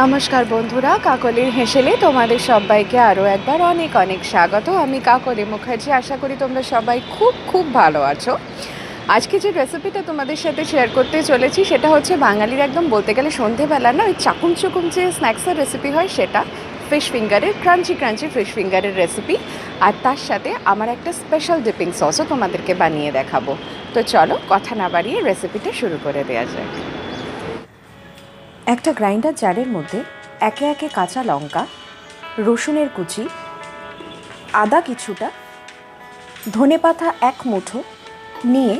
নমস্কার বন্ধুরা, কাকলির হেসেলে তোমাদের সবাইকে আরও একবার অনেক অনেক স্বাগত। আমি কাকলি মুখার্জি। আশা করি তোমরা সবাই খুব খুব ভালো আছো। আজকে যে রেসিপিটা তোমাদের সাথে শেয়ার করতে চলেছি সেটা হচ্ছে বাঙালির একদম বলতে গেলে সন্ধেবেলা না ওই চাকুম চুকুম যে স্ন্যাক্সের রেসিপি হয় সেটা, ফিশ ফিঙ্গারের ক্রাঞ্চি ক্রাঞ্চি ফিশ ফিঙ্গারের রেসিপি। আর তার সাথে আমার একটা স্পেশাল ডিপিং সসও তোমাদেরকে বানিয়ে দেখাবো। তো চলো কথা না বাড়িয়ে রেসিপিটা শুরু করে দেওয়া যাক। একটা গ্রাইন্ডার জারের মধ্যে একে একে কাঁচা লঙ্কা, রসুনের কুচি, আদা কিছুটা, ধনেপাতা এক মুঠো নিয়ে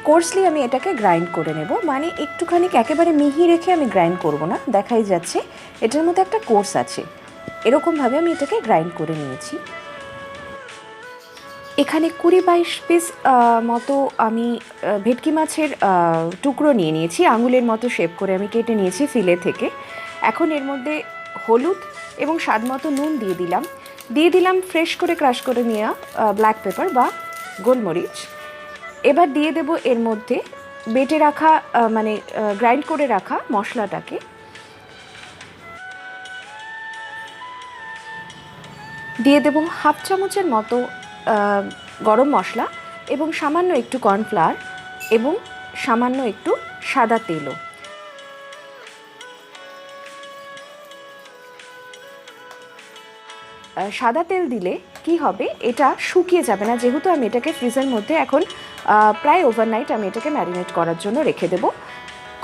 কোর্সলি আমি এটাকে গ্রাইন্ড করে নেব। মানে একটুখানি একেবারে মিহি রেখে আমি গ্রাইন্ড করব না, দেখাই যাচ্ছে এটার মধ্যে একটা কোর্স আছে। এরকমভাবে আমি এটাকে গ্রাইন্ড করে নিয়েছি। এখানে 20-22 পিস মতো আমি ভেটকি মাছের টুকরো নিয়ে নিয়েছি, আঙুলের মতো শেপ করে আমি কেটে নিয়েছি ফিলে থেকে। এখন এর মধ্যে হলুদ এবং স্বাদ মতো নুন দিয়ে দিলাম ফ্রেশ করে ক্রাশ করে নেওয়া ব্ল্যাক পেপার বা গোলমরিচ। এবার দিয়ে দেব এর মধ্যে বেটে রাখা মানে গ্রাইন্ড করে রাখা মশলাটাকে। দিয়ে দেব হাফ চামচের মতো গরম মশলা এবং সামান্য একটু কর্নফ্লাওয়ার এবং সামান্য একটু সাদা তেলও। সাদা তেল দিলে কি হবে, এটা শুকিয়ে যাবে না, যেহেতু আমি এটাকে ফ্রিজের মধ্যে এখন প্রায় ওভারনাইট আমি এটাকে ম্যারিনেট করার জন্য রেখে দেব।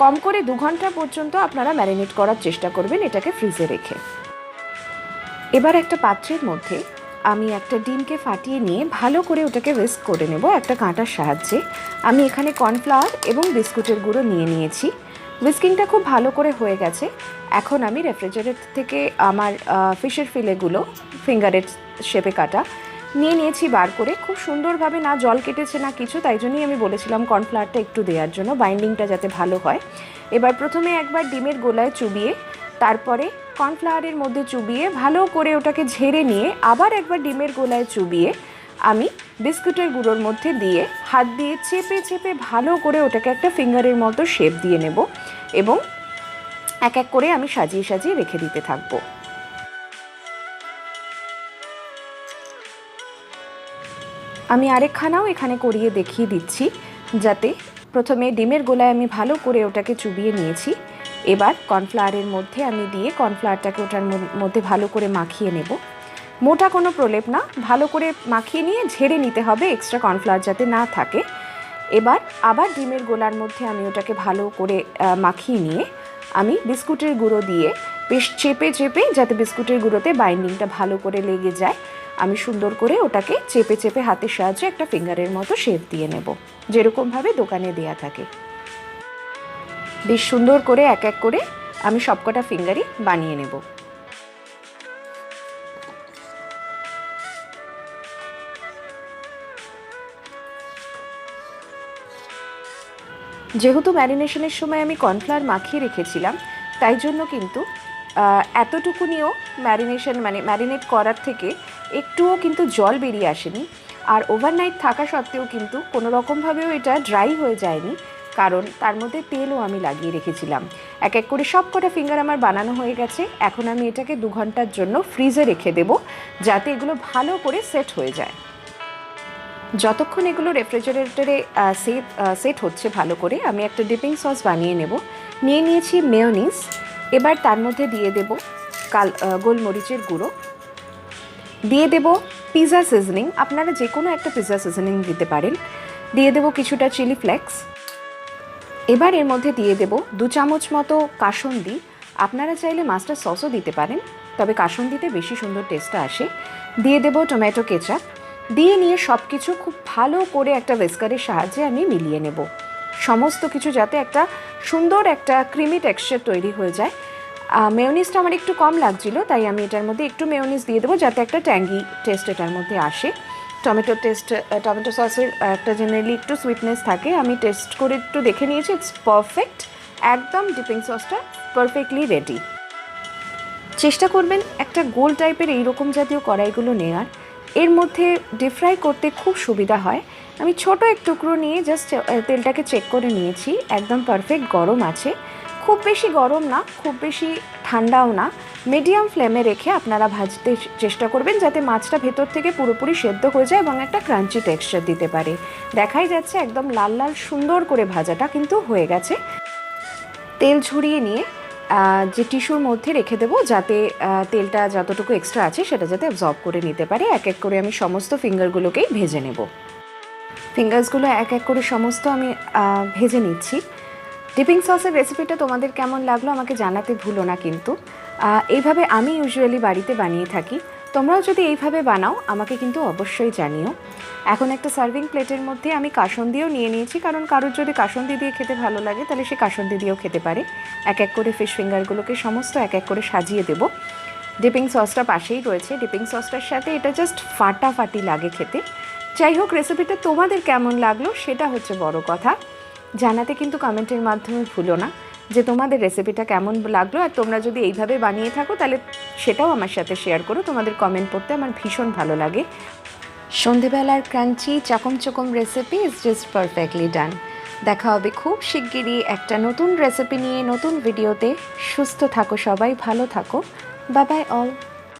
কম করে 2 ঘন্টা পর্যন্ত আপনারা ম্যারিনেট করার চেষ্টা করবেন এটাকে ফ্রিজে রেখে। এবার একটা পাত্রের মধ্যে আমি একটা ডিমকে ফাটিয়ে নিয়ে ভালো করে ওটাকে হুইস্ক করে নেব একটা কাঁটার সাহায্যে। আমি এখানে কর্নফ্লাওয়ার এবং বিস্কুটের গুঁড়ো নিয়ে নিয়েছি। হুইস্কিংটা খুব ভালো করে হয়ে গেছে। এখন আমি রেফ্রিজারেটর থেকে আমার ফিশের ফিলেগুলো ফিঙ্গারের শেপে কাটা নিয়ে নিয়েছি বার করে। খুব সুন্দরভাবে না জল কেটেছে না কিছু, তাই জন্যই আমি বলেছিলাম কর্নফ্লাওয়ারটা একটু দেওয়ার জন্য, বাইন্ডিংটা যাতে ভালো হয়। এবার প্রথমে একবার ডিমের গোলায় চুবিয়ে, তারপরে কর্নফ্লাওয়ারের মধ্যে চুবিয়ে ভালো করে ওটাকে ঝেড়ে নিয়ে আবার একবার ডিমের গোলায় চুবিয়ে আমি বিস্কুটের গুঁড়োর মধ্যে দিয়ে হাত দিয়ে চেপে চেপে ভালো করে ওটাকে একটা ফিঙ্গারের মতো শেপ দিয়ে নেব এবং এক এক করে আমি সাজিয়ে সাজিয়ে রেখে দিতে থাকবো। আমি আরেকখানাও এখানে করিয়ে দেখিয়ে দিচ্ছি, যাতে প্রথমে ডিমের গোলায় আমি ভালো করে ওটাকে চুবিয়ে নিয়েছি। এবার কর্নফ্লাওয়ারের মধ্যে আমি দিয়ে কর্নফ্লাওয়ারটাকে ওটার মধ্যে ভালো করে মাখিয়ে নেব। মোটা কোনো প্রলেপ না, ভালো করে মাখিয়ে নিয়ে ঝেড়ে নিতে হবে এক্সট্রা কর্নফ্লাওয়ার যাতে না থাকে। এবার আবার ডিমের গোলার মধ্যে আমি ওটাকে ভালো করে মাখিয়ে নিয়ে আমি বিস্কুটের গুঁড়ো দিয়ে বেশ চেপে চেপে, যাতে বিস্কুটের গুঁড়োতে বাইন্ডিংটা ভালো করে লেগে যায়, আমি সুন্দর করে ওটাকে চেপে চেপে হাতের সাহায্যে একটা ফিঙ্গারের মতো শেপ দিয়ে নেব, যেরকমভাবে দোকানে দেয়া থাকে। বেশ সুন্দর করে এক এক করে আমি সবকটা ফিঙ্গারই বানিয়ে নেব। যেহেতু ম্যারিনেশনের সময় আমি কর্নফ্লাওয়ার মাখিয়ে রেখেছিলাম, তাই জন্য কিন্তু এতটুকুনিও ম্যারিনেট করার থেকে একটুও কিন্তু জল বেরিয়ে আসেনি। আর ওভারনাইট থাকা সত্ত্বেও কিন্তু কোনো রকমভাবেও এটা ড্রাই হয়ে যায়নি, কারণ তার মধ্যে তেলও আমি লাগিয়ে রেখেছিলাম। এক এক করে সব কটা ফিঙ্গার আমার বানানো হয়ে গেছে। এখন আমি এটাকে 2 ঘন্টার জন্য ফ্রিজে রেখে দেব, যাতে এগুলো ভালো করে সেট হয়ে যায়। যতক্ষণ এগুলো রেফ্রিজারেটরে সেট হচ্ছে ভালো করে, আমি একটা ডিপিং সস বানিয়ে নেব। নিয়ে নিয়েছি মেয়োনিজ। এবার তার মধ্যে দিয়ে দেব গোলমরিচের গুঁড়ো, দিয়ে দেব পিৎজা সিজনিং, আপনারা যে কোনো একটা পিৎজা সিজনিং দিতে পারেন। দিয়ে দেব কিছুটা চিলি ফ্লেক্স। এবার এর মধ্যে দিয়ে দেব 2 চামচ মতো কাসুন্দি। আপনারা চাইলে মাস্টার সসও দিতে পারেন, তবে কাসুন্দিতে বেশি সুন্দর টেস্টটা আসে। দিয়ে দেব টমেটো কেচাপ। দিয়ে নিয়ে সব কিছু খুব ভালো করে একটা হুইস্কারের সাহায্যে আমি মিলিয়ে নেব, সমস্ত কিছু যাতে একটা সুন্দর একটা ক্রিমি টেক্সচার তৈরি হয়ে যায়। মেয়োনিজটা আমার একটু কম লাগছিল, তাই আমি এটার মধ্যে একটু মেয়োনিজ দিয়ে দেবো, যাতে একটা ট্যাঙ্গি টেস্ট এটার মধ্যে আসে। টমেটো সসের একটা জেনারেলি একটু সুইটনেস থাকে। আমি টেস্ট করে একটু দেখে নিয়েছি, ইটস পারফেক্ট, একদম ডিপিং সসটা পারফেক্টলি রেডি। চেষ্টা করবেন একটা গোল টাইপের এইরকম জাতীয় কড়াইগুলো নেওয়ার, এর মধ্যে ডিপ ফ্রাই করতে খুব সুবিধা হয়। আমি ছোট এক টুকরো নিয়ে জাস্ট তেলটাকে চেক করে নিয়েছি, একদম পারফেক্ট গরম আছে। খুব বেশি গরম না, খুব বেশি ঠান্ডাও না, মিডিয়াম ফ্লেমে রেখে আপনারা ভাজতে চেষ্টা করবেন যাতে মাছটা ভেতর থেকে পুরোপুরি সেদ্ধ হয়ে যায় এবং একটা ক্রাঞ্চি টেক্সচার দিতে পারে। দেখাই যাচ্ছে একদম লাল লাল সুন্দর করে ভাজাটা কিন্তু হয়ে গেছে। তেল ঝরিয়ে নিয়ে যে টিস্যুর মধ্যে রেখে দেবো যাতে তেলটা যতটুকু এক্সট্রা আছে সেটা যাতে অ্যাবজর্ব করে নিতে পারে। এক এক করে আমি সমস্ত ফিঙ্গারগুলোকেই ভেজে নেব। ফিঙ্গার্সগুলো এক এক করে সমস্ত আমি ভেজে নিচ্ছি। ডিপিং সসের রেসিপিটা তোমাদের কেমন লাগলো আমাকে জানাতে ভুলো না কিন্তু। এইভাবে আমি ইউজুয়ালি বাড়িতে বানিয়ে থাকি, তোমরাও যদি এইভাবে বানাও আমাকে কিন্তু অবশ্যই জানিও। এখন একটা সার্ভিং প্লেটের মধ্যে আমি কাসুন্দিও নিয়ে নিয়েছি, কারণ কারোর যদি কাসুন্দি দিয়ে খেতে ভালো লাগে তাহলে সে কাসুন্দি দিয়েও খেতে পারে। এক এক করে ফিশ ফিঙ্গারগুলোকে সমস্ত এক এক করে সাজিয়ে দেব। ডিপিং সসটা পাশেই রয়েছে, ডিপিং সসটার সাথে এটা জাস্ট ফাটাফাটি লাগে খেতে। যাই হোক, রেসিপিটা তোমাদের কেমন লাগলো সেটা হচ্ছে বড় কথা। জানাতে কিন্তু কমেন্টের মাধ্যমে ভুলো না যে তোমাদের রেসিপিটা কেমন লাগলো, আর তোমরা যদি এইভাবে বানিয়ে থাকো তাহলে সেটাও আমার সাথে শেয়ার করো। তোমাদের কমেন্ট পড়তে আমার ভীষণ ভালো লাগে। সন্ধেবেলার ক্রাঞ্চি চাকম চকম recipe is just perfectly done. দেখা হবে খুব শিগগিরই একটা নতুন রেসিপি নিয়ে, নতুন ভিডিওতে। সুস্থ থাকো সবাই, ভালো থাকো। Bye bye all.